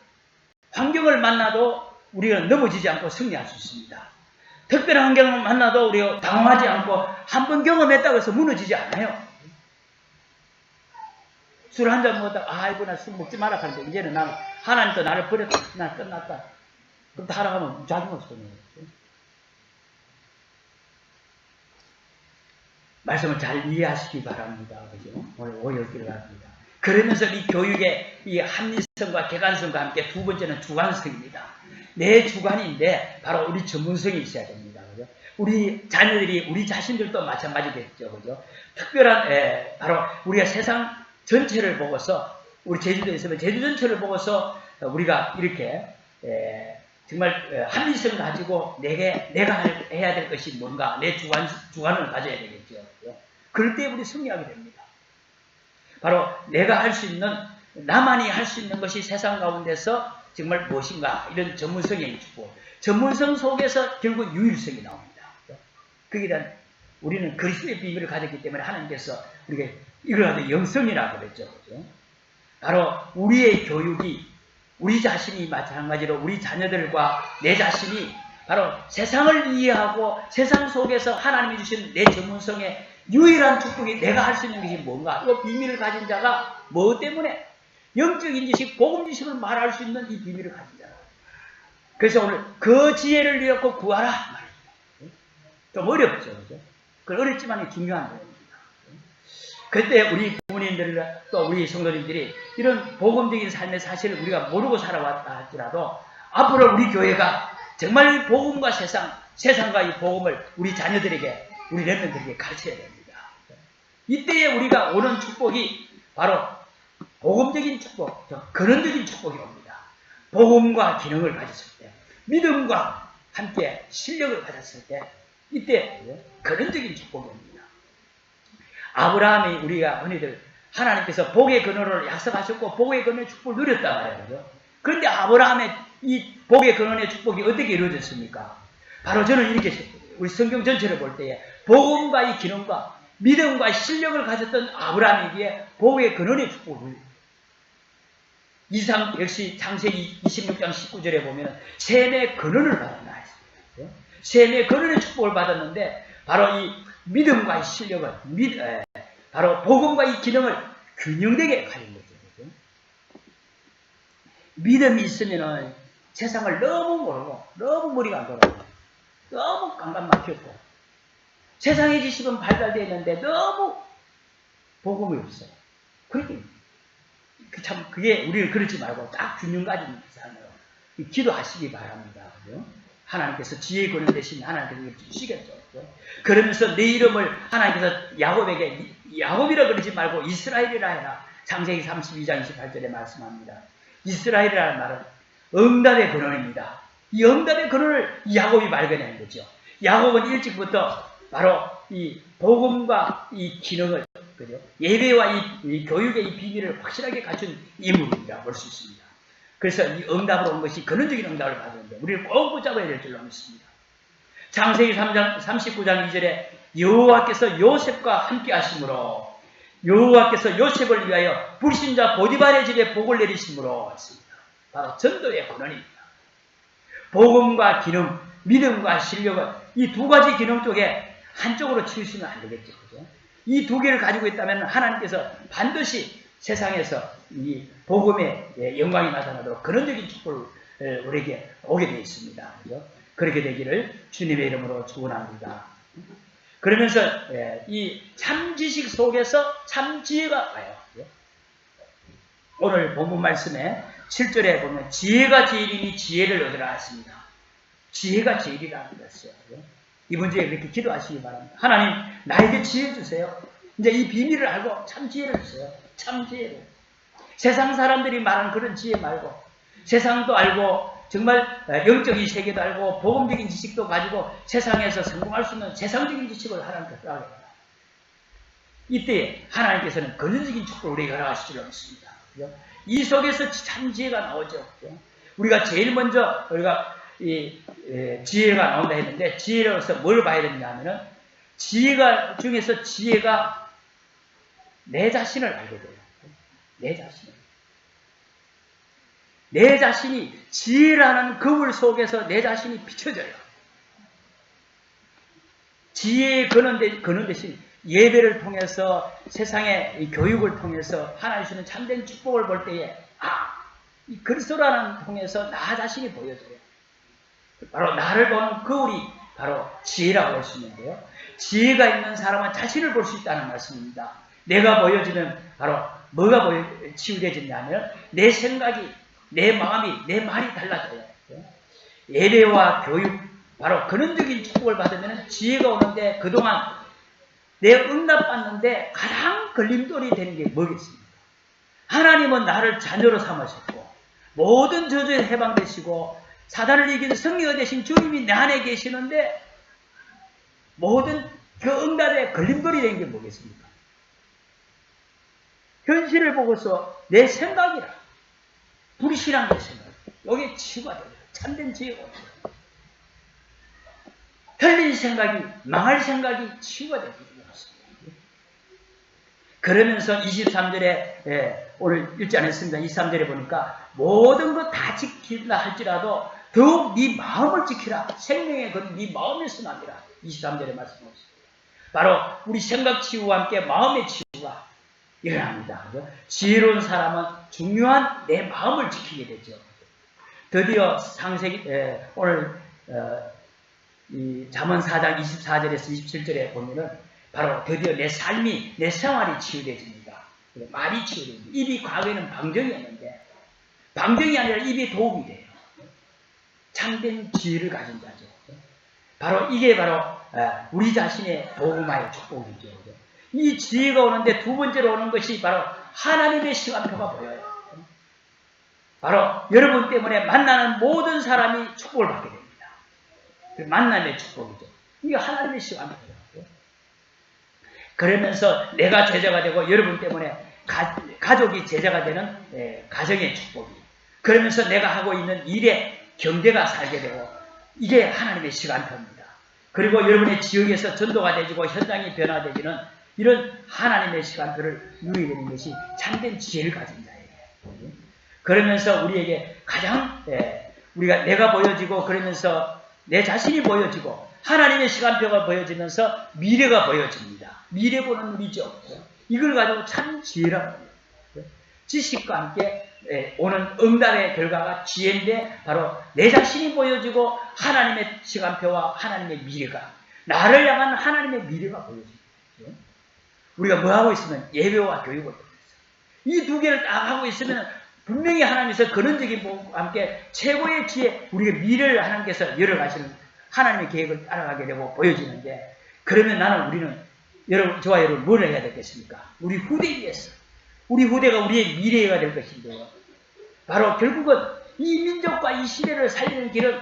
환경을 만나도 우리가 넘어지지 않고 승리할 수 있습니다. 특별한 환경을 만나도 우리가 당황하지 않고 한 번 경험했다고 해서 무너지지 않아요. 술 한 잔 먹었다가 아이고 나 술 먹지 마라 하는데 이제는 나는 하나님도 나를 버렸다. 나 끝났다. 그럼 다 알아가면 자존감 손해예요. 말씀을 잘 이해하시기 바랍니다. 그죠? 오늘 오열기를 합니다. 그러면서 이 교육의 이 합리성과 객관성과 함께 두 번째는 주관성입니다. 내 주관인데 바로 우리 전문성이 있어야 됩니다. 그죠? 우리 자녀들이 우리 자신들도 마찬가지겠죠. 그죠? 특별한 바로 우리가 세상 전체를 보고서 우리 제주도에 있으면 제주 전체를 보고서 우리가 이렇게 정말 합리성을 가지고 내가 해야 될 것이 뭔가 내 주관을 가져야 되겠죠. 그럴 때 우리 승리하게 됩니다. 바로 내가 할 수 있는 나만이 할 수 있는 것이 세상 가운데서 정말 무엇인가 이런 전문성이 있고 전문성 속에서 결국 유일성이 나옵니다. 거기에 대한 우리는 그리스도의 비밀을 가졌기 때문에 하나님께서 우리가 이걸 가지고 영성이라고 그랬죠. 그렇죠? 바로 우리의 교육이 우리 자신이 마찬가지로 우리 자녀들과 내 자신이 바로 세상을 이해하고 세상 속에서 하나님이 주신 내 전문성의 유일한 축복이 내가 할 수 있는 것이 뭔가 이 비밀을 가진 자가 뭐 때문에 영적인 지식, 복음 지식을 말할 수 있는 이 비밀을 가진 자라. 그래서 오늘 그 지혜를 위하여 구하라 말입니다. 좀 어렵죠, 그죠? 그 어렵지만 중요한 거입니다. 그때 우리 부모님들 또 우리 성도님들이 이런 복음적인 삶의 사실을 우리가 모르고 살아왔다 할지라도 앞으로 우리 교회가 정말 이 복음과 세상과 이 복음을 우리 자녀들에게 우리 렘넌트들에게 가르쳐야 됩니다. 이때에 우리가 오는 축복이 바로 복음적인 축복, 근원적인 축복이 옵니다. 복음과 기능을 가졌을 때, 믿음과 함께 실력을 가졌을 때, 이때 근원적인 축복이 옵니다. 아브라함이 우리가 흔히들 하나님께서 복의 근원을 약속하셨고 복의 근원의 축복을 누렸단 말이에요. 그런데 아브라함의 이 복의 근원의 축복이 어떻게 이루어졌습니까? 바로 저는 이렇게 우리 성경 전체를 볼 때에 복음과 이 기능과 믿음과 실력을 가졌던 아브라함에게 복의 근원의 축복을 역시 창세기 26장 19절에 보면 셈의 근원을 받았다 했습니다. 셈의 근원의 축복을 받았는데 바로 이 믿음과 이 실력을 바로 복음과 이 기능을 균형되게 가진 거죠. 믿음이 있으면 세상을 너무 모르고 너무 머리가 안 돌아가요. 너무 깜깜 막혔고 세상의 지식은 발달되어 있는데 너무 복음이 없어요. 그러니까 참 그게 우리를 그러지 말고 딱 균형 가진 삶으로 기도하시기 바랍니다. 그죠? 하나님께서 지혜의 근원 대신 하나님께서 주시겠죠. 그러면서 내 이름을 하나님께서 야곱에게 야곱이라 그러지 말고 이스라엘이라 해라. 창세기 32장 28절에 말씀합니다. 이스라엘이라는 말은 응답의 근원입니다. 이 응답의 근원을 야곱이 발견한 거죠. 야곱은 일찍부터 바로 이 복음과 이 기능을, 그죠? 예배와 이 교육의 이 비밀을 확실하게 갖춘 인물이라고 볼 수 있습니다. 그래서 이 응답으로 온 것이 근원적인 응답을 받았는데 우리를 꼭 붙잡아야 될 줄로 믿습니다. 창세기 3장 39장 2절에 여호와께서 요셉과 함께 하심으로, 여호와께서 요셉을 위하여 불신자 보디발의 집에 복을 내리심으로 했습니다. 바로 전도의 근원입니다. 복음과 기능, 믿음과 실력은 이 두 가지 기능 쪽에 한쪽으로 치우시면 안 되겠죠. 그죠? 이 두 개를 가지고 있다면 하나님께서 반드시 세상에서 이 복음의 영광이 나타나도록 근원적인 축복을 우리에게 오게 되어 있습니다. 그죠? 그렇게 되기를 주님의 이름으로 축원합니다. 그러면서 이 참지식 속에서 참지혜가 와요. 오늘 본문 말씀에 7절에 보면 지혜가 제일이니 지혜를 얻으라 했습니다. 지혜가 제일이라는 것이에요. 이번 주에 이렇게 기도하시기 바랍니다. 하나님, 나에게 지혜 주세요. 이제 이 비밀을 알고 참 지혜를 주세요. 참 지혜를. 세상 사람들이 말하는 그런 지혜 말고 세상도 알고 정말 영적인 세계도 알고 복음적인 지식도 가지고 세상에서 성공할 수 있는 세상적인 지식을 하나님께 따라합니다. 이때 하나님께서는 근원적인 축복을 우리에게 허락하실 줄 믿습니다. 이 속에서 참 지혜가 나오죠. 우리가 제일 먼저 우리가 이 지혜가 나온다 했는데 지혜로서 뭘 봐야 되느냐 하면은 지혜가 중에서 지혜가 내 자신을 알게 돼요. 내 자신을. 내 자신이 지혜라는 거울 속에서 내 자신이 비춰져요. 지혜의 근원 대신 예배를 통해서 세상의 교육을 통해서 하나님 주시는 참된 축복을 볼 때에 이 그리스도라는 통해서 나 자신이 보여져요. 바로 나를 보는 거울이 바로 지혜라고 할 수 있는데요. 지혜가 있는 사람은 자신을 볼 수 있다는 말씀입니다. 내가 보여지면 바로 뭐가 치유되어지냐면 내 생각이, 내 마음이, 내 말이 달라져요. 예배와 교육, 바로 근원적인 축복을 받으면 지혜가 오는데 그동안 내 응답받는데 가장 걸림돌이 되는 게 뭐겠습니까? 하나님은 나를 자녀로 삼으셨고 모든 저주에 해방되시고 사단을 이기는 승리가 되신 주님이 내 안에 계시는데 모든 그 응답에 걸림돌이 되는 게 뭐겠습니까? 현실을 보고서 내 생각이라 불신한 내 생각 여기에 치유가 돼요. 참된 지혜가 없어요. 틀린 생각이, 망할 생각이 치유가 되기 때문입니다. 그러면서 23절에 오늘 읽지 않았습니다. 23절에 보니까 모든 것 다 지키라 할지라도 더욱 네 마음을 지키라. 생명의 건 네 마음을 쓰나니라. 23절에 말씀하셨습니다. 바로 우리 생각 치유와 함께 마음의 치유가 일어납니다. 그죠? 지혜로운 사람은 중요한 내 마음을 지키게 되죠. 드디어 오늘 이 잠언 4장 24절에서 27절에 보면은 바로 드디어 내 삶이, 내 생활이 치유되집니다. 말이 치유됩니다. 입이 과거에는 방정이었는데 방정이 아니라 입이 도움이 돼요. 참된 지혜를 가진 자죠. 바로 이게 바로 우리 자신의 복음화의 축복이죠. 이 지혜가 오는데 두 번째로 오는 것이 바로 하나님의 시간표가 보여요. 바로 여러분 때문에 만나는 모든 사람이 축복을 받게 됩니다. 만남의 축복이죠. 이게 하나님의 시간표예요. 그러면서 내가 제자가 되고 여러분 때문에 가족이 제자가 되는 가정의 축복이. 그러면서 내가 하고 있는 일에 경제가 살게 되고 이게 하나님의 시간표입니다. 그리고 여러분의 지역에서 전도가 되지고 현장이 변화되지는 이런 하나님의 시간표를 누리게 되는 것이 참된 지혜를 가진 자예요. 그러면서 우리에게 가장 우리가 내가 보여지고 그러면서 내 자신이 보여지고 하나님의 시간표가 보여지면서 미래가 보여집니다. 미래 보는 눈이죠. 이걸 가지고 참 지혜라고 합니다. 지식과 함께 오는 응답의 결과가 지혜인데 바로 내 자신이 보여지고 하나님의 시간표와 하나님의 미래가 나를 향한 하나님의 미래가 보여집니다. 우리가 뭐 하고 있으면 예배와 교육을 통해서 이 두 개를 딱 하고 있으면 분명히 하나님께서 근원적인 복음과 함께 최고의 지혜, 우리가 미래를 하나님께서 열어가시는 하나님의 계획을 따라가게 되고 보여지는데, 그러면 우리는 저와 여러분 뭘 해야 되겠습니까? 우리 후대 위해서, 우리 후대가 우리의 미래가 될 것인데요. 바로 결국은 이 민족과 이 시대를 살리는 길은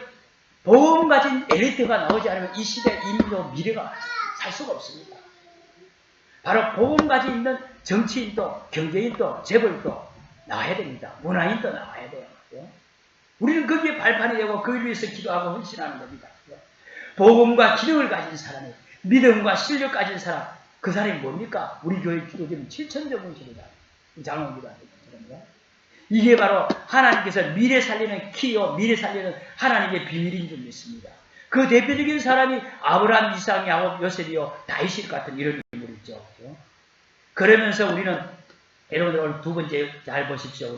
복음 가진 엘리트가 나오지 않으면 이 시대, 이 민족 미래가 살 수가 없습니다. 바로 복음 가진 있는 정치인도, 경제인도, 재벌도 나와야 됩니다. 문화인도 나와야 돼요. 우리는 거기에 발판이 되고 그걸 위해서 기도하고 헌신하는 겁니다. 복음과 기능을 가진 사람이, 믿음과 실력 가진 사람, 그 사람이 뭡니까? 우리 교회 기도되면 7,000정원실이다. 장로기도 안 되거든요. 이게 바로 하나님께서 미래 살리는 키요, 미래 살리는 하나님의 비밀인 줄 믿습니다. 그 대표적인 사람이 아브라함, 이삭, 야곱, 요셉이요, 다윗 같은 이런 인물이죠. 그러면서 우리는, 여러분들 오늘 두 번째 잘 보십시오.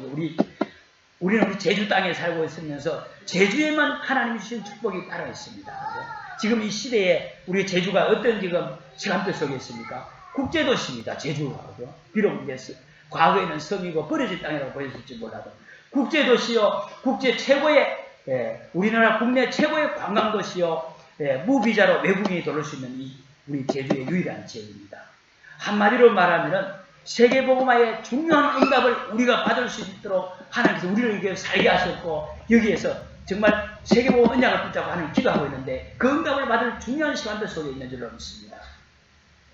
우리는 우리 제주 땅에 살고 있으면서 제주에만 하나님이 주신 축복이 따라 있습니다. 지금 이 시대에 우리 제주가 어떤 지금 시간표 속에 있습니까? 국제도시입니다. 제주가. 비록 이제 과거에는 섬이고 버려진 땅이라고 보였을지 몰라도 국제도시요, 국제 최고의, 우리나라 국내 최고의 관광도시요, 무비자로 외국인이 돌릴 수 있는 우리 제주의 유일한 지역입니다. 한마디로 말하면은 세계복음화의 중요한 응답을 우리가 받을 수 있도록 하나님께서 우리를 이렇게 살게 하셨고, 여기에서 정말 세계복음 언약을 붙잡고 하나님 기도하고 있는데, 그 응답을 받을 중요한 시간들 속에 있는 줄로 믿습니다.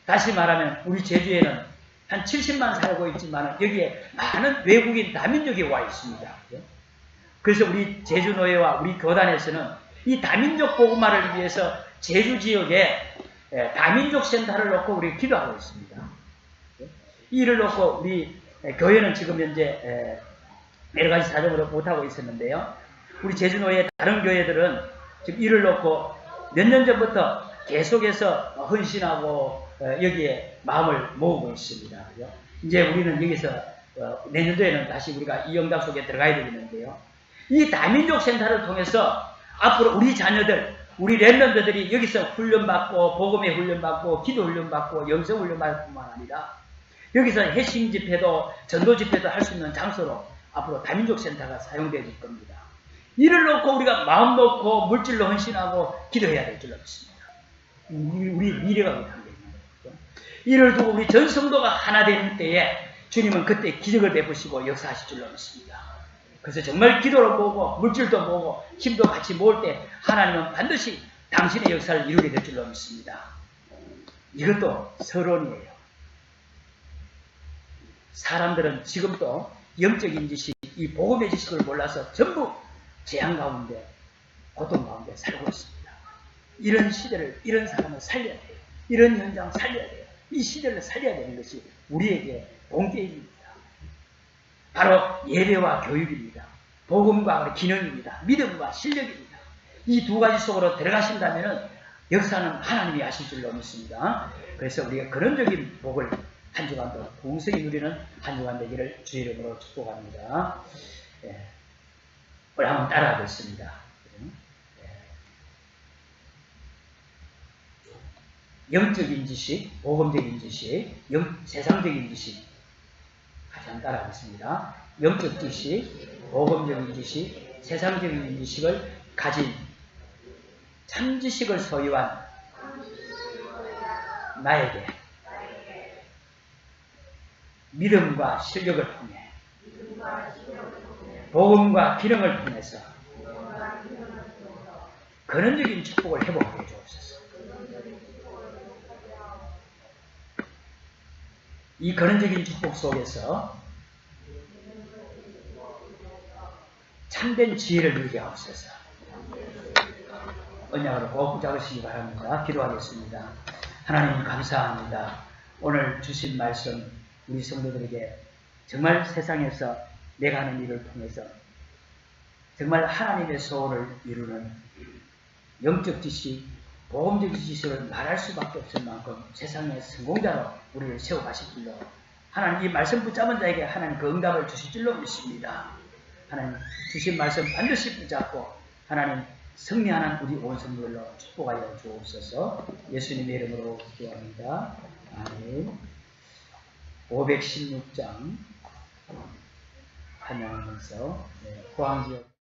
다시 말하면 우리 제주에는 한 70만 살고 있지만 여기에 많은 외국인 다민족이 와 있습니다. 그래서 우리 제주노예와 우리 교단에서는 이 다민족 복음화를 위해서 제주 지역에 다민족 센터를 놓고 우리 기도하고 있습니다. 이를 놓고 우리 교회는 지금 현재 여러 가지 사정으로 못하고 있었는데요. 우리 제주노예 다른 교회들은 지금 이를 놓고 몇 년 전부터 계속해서 헌신하고 여기에 마음을 모으고 있습니다. 이제 우리는 여기서 내년도에는 다시 우리가 이 영당 속에 들어가야 되겠는데요. 이 다민족 센터를 통해서 앞으로 우리 자녀들, 우리 랩런더들이 여기서 훈련받고, 복음의 훈련받고, 기도 훈련받고, 영성 훈련받을 뿐만 아니라 여기서 해심 집회도, 전도 집회도 할 수 있는 장소로 앞으로 다민족 센터가 사용되어질 겁니다. 이를 놓고 우리가 마음 놓고 물질로 헌신하고 기도해야 될 줄로 믿습니다. 우리 미래가 그렇게 있는 거죠. 이를 두고 우리 전 성도가 하나 되는 때에 주님은 그때 기적을 베푸시고 역사하실 줄로 믿습니다. 그래서 정말 기도를 모으고 물질도 모으고 힘도 같이 모을 때 하나님은 반드시 당신의 역사를 이루게 될 줄로 믿습니다. 이것도 서론이에요. 사람들은 지금도 영적인 지식, 이 복음의 지식을 몰라서 전부 재앙 가운데, 고통 가운데 살고 있습니다. 이런 시대를, 이런 사람을 살려야 돼요. 이런 현장 살려야 돼요. 이 시대를 살려야 되는 것이 우리에게 본계입니다. 바로 예배와 교육입니다. 복음과 기능입니다. 믿음과 실력입니다. 이 두 가지 속으로 들어가신다면 역사는 하나님이 하실 줄로 믿습니다. 그래서 우리가 근원적인 복을 한 주간도 풍성히 누리는 한 주간 되기를 주의 이름으로 축복합니다. 우리 한번 따라하겠습니다. 영적인 지식, 복음적인 지식, 세상적인 지식. 같이 한번 따라하겠습니다. 영적 지식, 복음적인 지식, 세상적인 지식을 가진 참 지식을 소유한 나에게 믿음과 실력을 통해 복음과 기능을 통해서 근원적인 축복을 회복해 주옵소서. 이 근원적인 축복 속에서 참된 지혜를 누리게 하옵소서. 언약으로 꼭 붙잡으시기 바랍니다. 기도하겠습니다. 하나님 감사합니다. 오늘 주신 말씀 우리 성도들에게 정말 세상에서 내가 하는 일을 통해서 정말 하나님의 소원을 이루는 영적 지식, 복음적 지식을 말할 수밖에 없을 만큼 세상의 성공자로 우리를 세워가실 줄로, 하나님 이 말씀 붙잡은 자에게 하나님 그 응답을 주실 줄로 믿습니다. 하나님 주신 말씀 반드시 붙잡고 하나님 승리하는 우리 온 성도들로 축복하여 주옵소서. 예수님의 이름으로 기도합니다. 아멘. 516장 찬양하면서 포항지역